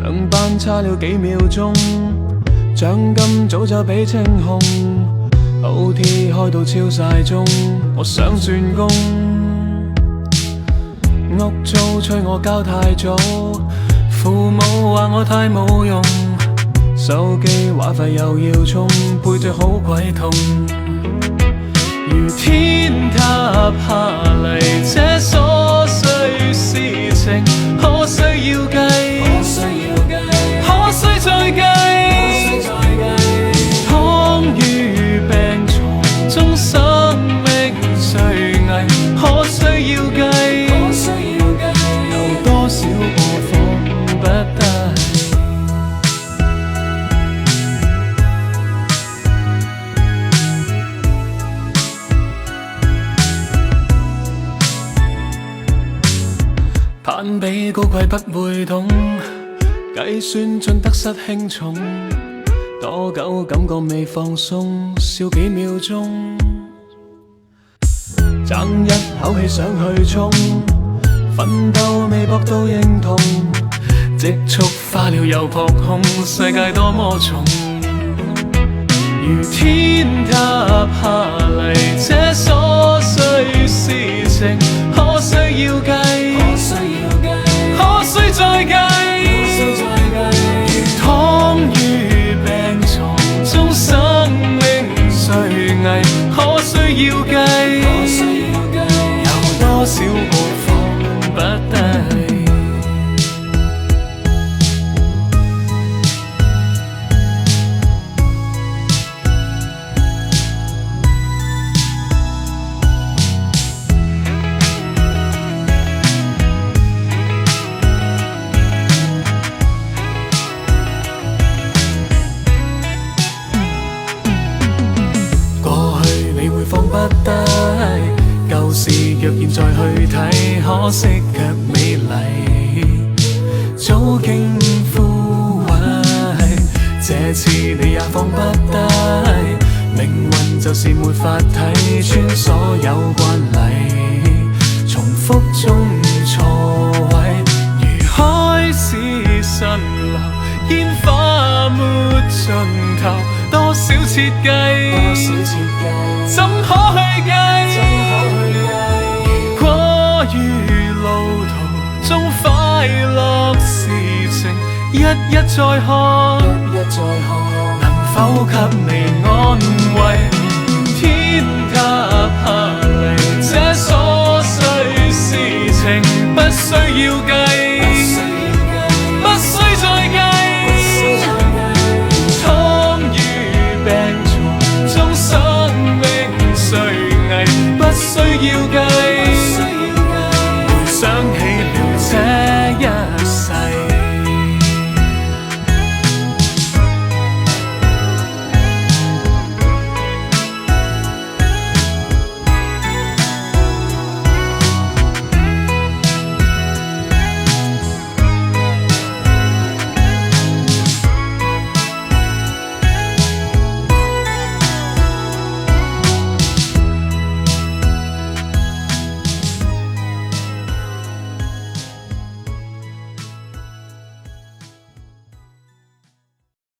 上班差了幾秒鐘，獎金早就被清空 ，OT 開到超晒鐘，我想轉工，屋租催我交太早，父母話我太冇用，手機話費又要充，背脊好鬼痛。如天塌下嚟，這瑣碎事情，可需要計，可需再計。躺於病床中，生命垂危，可需要計，有多少個放不低？攀比高貴不會懂，計算盡得失輕重，多久感覺未放鬆，笑幾秒鐘，爭一口氣想去衝，奮鬥未搏到認同，積蓄花了又撲空，世界多麼重，如天塌下嚟，這瑣碎事情，可需要計，可需再計。如躺於病床中，生命垂危，可需要計，有多少個放不低？放不低，舊事若然再去睇，可惜卻美麗，早經枯萎。這次你也放不低，命運就是沒法睇穿所有慣例，重複中錯位，如海市蜃樓，煙花沒盡頭，多少設計，怎可去計？如果於路途中快樂事情一一再看，能否給你安慰？天塌下嚟，這瑣碎事情不需要計，不需再計。躺於病床中，生命垂危，不需要計。